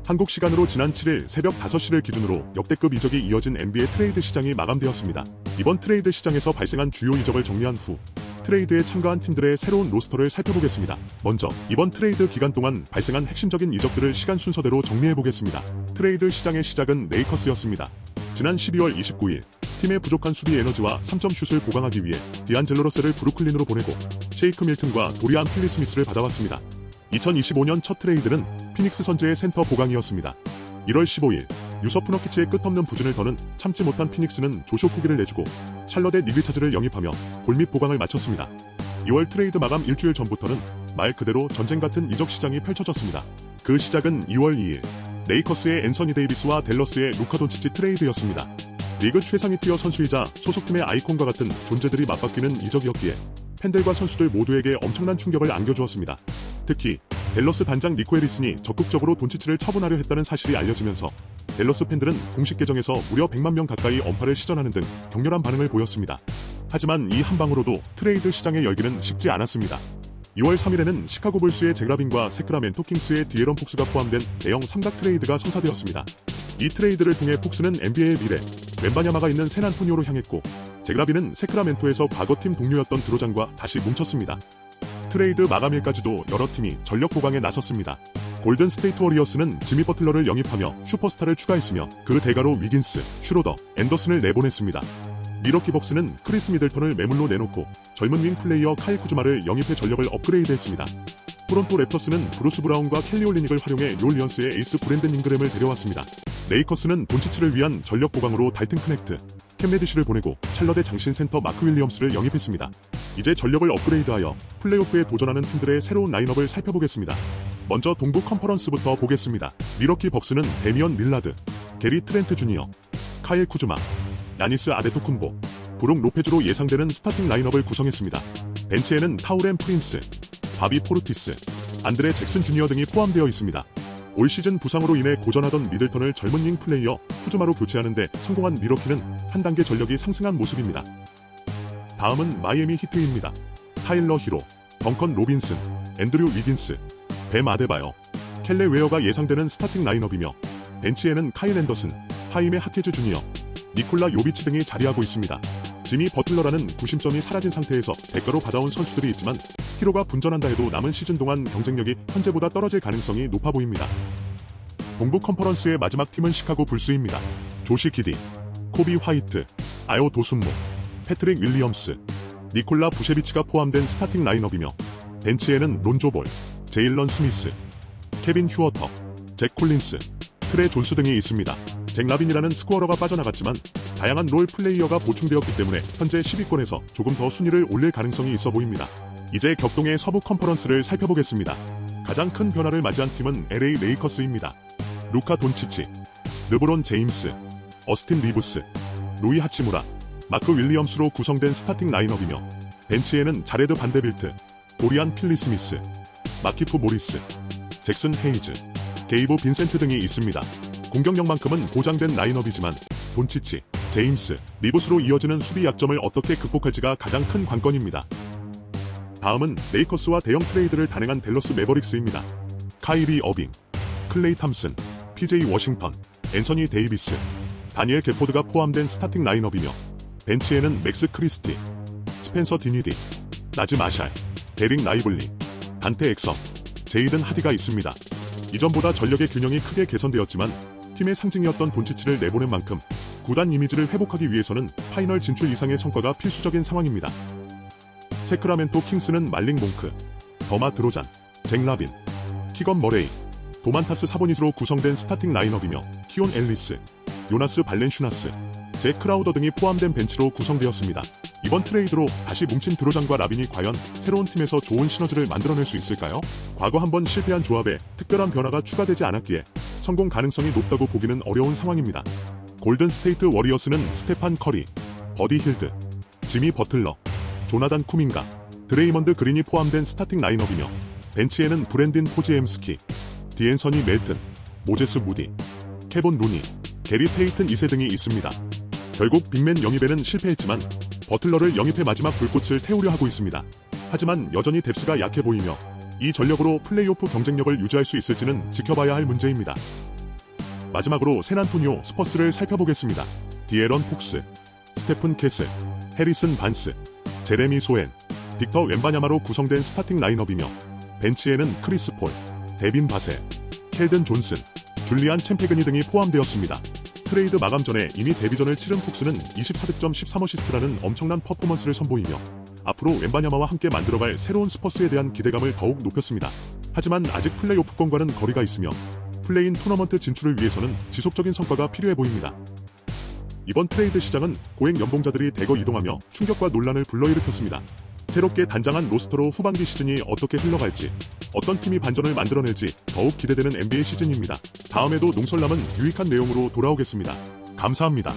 한국 시간으로 지난 7일 새벽 5시를 기준으로 역대급 이적이 이어진 NBA 트레이드 시장이 마감되었습니다. 이번 트레이드 시장에서 발생한 주요 이적을 정리한 후 트레이드에 참가한 팀들의 새로운 로스터를 살펴보겠습니다. 먼저 이번 트레이드 기간 동안 발생한 핵심적인 이적들을 시간 순서대로 정리해보겠습니다. 트레이드 시장의 시작은 레이커스였습니다. 지난 12월 29일 팀의 부족한 수비 에너지와 3점 슛을 보강하기 위해 디안젤로 러셀을 브루클린으로 보내고 셰이크 밀튼과 도리안 필리 스미스를 받아왔습니다. 2025년 첫 트레이드는 피닉스 선즈의 센터 보강이었습니다. 1월 15일 유서프 너키츠의 끝없는 부진을 더는 참지 못한 피닉스는 조슈 쿠기를 내주고 샬럿의 니글 차즈를 영입하며 골밑 보강을 마쳤습니다. 2월 트레이드 마감 일주일 전부터는 말 그대로 전쟁 같은 이적 시장이 펼쳐졌습니다. 그 시작은 2월 2일 레이커스의 앤서니 데이비스와 댈러스의 루카 돈치치 트레이드였습니다. 리그 최상위 티어 선수이자 소속팀의 아이콘과 같은 존재들이 맞바뀌는 이적이었기에 팬들과 선수들 모두에게 엄청난 충격을 안겨주었습니다. 특히 댈러스 단장 니코 해리슨이 적극적으로 돈치치를 처분하려 했다는 사실이 알려지면서 댈러스 팬들은 공식 계정에서 무려 100만 명 가까이 언팔을 시전하는 등 격렬한 반응을 보였습니다. 하지만 이 한 방으로도 트레이드 시장의 열기는 식지 않았습니다. 2월 3일에는 시카고 불스의 잭 라빈과 세크라멘토 킹스의 디에런 폭스가 포함된 대형 삼각 트레이드가 성사되었습니다. 이 트레이드를 통해 폭스는 NBA의 미래, 웬바냐마가 있는 샌안토니오로 향했고 잭 라빈은 세크라멘토에서 과거팀 동료였던 드로잔과 다시 뭉쳤습니다. 트레이드 마감일까지도 여러 팀이 전력 보강에 나섰습니다. 골든 스테이트 워리어스는 지미 버틀러를 영입하며 슈퍼스타를 추가했으며 그 대가로 위긴스, 슈로더, 앤더슨을 내보냈습니다. 미러키 벅스는 크리스 미들턴을 매물로 내놓고 젊은 윙 플레이어 카일 쿠즈마를 영입해 전력을 업그레이드했습니다. 토론토 랩터스는 브루스 브라운과 켈리 올리닉을 활용해 롤리언스의 에이스 브랜든 잉그램을 데려왔습니다. 레이커스는 돈치치를 위한 전력 보강으로 달튼 크넥트, 캠 레디시를 보내고 샬럿의 장신 센터 마크 윌리엄스를 영입했습니다. 이제 전력을 업그레이드하여 플레이오프에 도전하는 팀들의 새로운 라인업을 살펴보겠습니다. 먼저 동부 컨퍼런스부터 보겠습니다. 미러키 벅스는 데미언 릴라드, 게리 트렌트 주니어, 카일 쿠즈마, 야니스 아데토쿤보, 브룩 로페즈로 예상되는 스타팅 라인업을 구성했습니다. 벤치에는 타우렌 프린스, 바비 포르티스, 안드레 잭슨 주니어 등이 포함되어 있습니다. 올 시즌 부상으로 인해 고전하던 미들턴을 젊은 윙 플레이어 쿠즈마로 교체하는데 성공한 미러키는 한 단계 전력이 상승한 모습입니다. 다음은 마이애미 히트입니다. 타일러 히로, 덩컨 로빈슨, 앤드류 위긴스, 뱀 아데바요, 켈레 웨어가 예상되는 스타팅 라인업이며 벤치에는 카일 앤더슨, 하임의 하케즈 주니어, 니콜라 요비치 등이 자리하고 있습니다. 지미 버틀러라는 구심점이 사라진 상태에서 대가로 받아온 선수들이 있지만 히로가 분전한다 해도 남은 시즌 동안 경쟁력이 현재보다 떨어질 가능성이 높아 보입니다. 동부 컨퍼런스의 마지막 팀은 시카고 불스입니다. 조시 기디, 코비 화이트, 아요 도순모, 패트릭 윌리엄스, 니콜라 부셰비치가 포함된 스타팅 라인업이며 벤치에는 론조 볼, 제일런 스미스, 케빈 휴어터, 잭 콜린스, 트레 존스 등이 있습니다. 잭 라빈이라는 스코어러가 빠져나갔지만 다양한 롤 플레이어가 보충되었기 때문에 현재 10위권에서 조금 더 순위를 올릴 가능성이 있어 보입니다. 이제 격동의 서부 컨퍼런스를 살펴보겠습니다. 가장 큰 변화를 맞이한 팀은 LA 레이커스입니다. 루카 돈치치, 르브론 제임스, 어스틴 리브스, 루이 하치무라, 마크 윌리엄스로 구성된 스타팅 라인업이며 벤치에는 자레드 반데빌트, 도리안 필리 스미스, 마키프 모리스, 잭슨 헤이즈, 게이브 빈센트 등이 있습니다. 공격력만큼은 보장된 라인업이지만 돈치치, 제임스, 리브스로 이어지는 수비 약점을 어떻게 극복할지가 가장 큰 관건입니다. 다음은 레이커스와 대형 트레이드를 단행한 댈러스 매버릭스입니다. 카이리 어빙, 클레이 탐슨, PJ 워싱턴, 앤서니 데이비스, 다니엘 게포드가 포함된 스타팅 라인업이며 벤치에는 맥스 크리스티, 스펜서 디니디, 나즈 마샬, 데릭 라이블리, 단테 엑서, 제이든 하디가 있습니다. 이전보다 전력의 균형이 크게 개선되었지만 팀의 상징이었던 돈치치를 내보낸 만큼 구단 이미지를 회복하기 위해서는 파이널 진출 이상의 성과가 필수적인 상황입니다. 세크라멘토 킹스는 말링 몽크, 더마 드로잔, 잭 라빈, 키건 머레이, 도만타스 사보니스로 구성된 스타팅 라인업이며 키온 앨리스, 요나스 발렌슈나스, 잭 크라우더 등이 포함된 벤치로 구성되었습니다. 이번 트레이드로 다시 뭉친 드로잔과 라빈이 과연 새로운 팀에서 좋은 시너지를 만들어낼 수 있을까요? 과거 한번 실패한 조합에 특별한 변화가 추가되지 않았기에 성공 가능성이 높다고 보기는 어려운 상황입니다. 골든 스테이트 워리어스는 스테판 커리, 버디 힐드, 지미 버틀러, 조나단 쿠민가, 드레이먼드 그린이 포함된 스타팅 라인업이며 벤치에는 브랜딘 포지엠스키, 디앤서니 멜튼, 모제스 무디, 케본 루니, 게리 페이튼 2세 등이 있습니다. 결국 빅맨 영입에는 실패했지만 버틀러를 영입해 마지막 불꽃을 태우려 하고 있습니다. 하지만 여전히 뎁스가 약해 보이며 이 전력으로 플레이오프 경쟁력을 유지할 수 있을지는 지켜봐야 할 문제입니다. 마지막으로 샌안토니오 스퍼스를 살펴보겠습니다. 디에런 폭스, 스테픈 캐슬, 해리슨 반스, 제레미 소엔, 빅터 웬바냐마로 구성된 스타팅 라인업이며 벤치에는 크리스 폴, 데빈 바셀, 켈든 존슨, 줄리안 챔페그니 등이 포함되었습니다. 트레이드 마감 전에 이미 데뷔전을 치른 폭스는 24득점 13어시스트라는 엄청난 퍼포먼스를 선보이며 앞으로 웬바냐마와 함께 만들어갈 새로운 스퍼스에 대한 기대감을 더욱 높였습니다. 하지만 아직 플레이오프권과는 거리가 있으며 플레인 토너먼트 진출을 위해서는 지속적인 성과가 필요해 보입니다. 이번 트레이드 시장은 고액 연봉자들이 대거 이동하며 충격과 논란을 불러일으켰습니다. 새롭게 단장한 로스터로 후반기 시즌이 어떻게 흘러갈지, 어떤 팀이 반전을 만들어낼지 더욱 기대되는 NBA 시즌입니다. 다음에도 농설남은 유익한 내용으로 돌아오겠습니다. 감사합니다.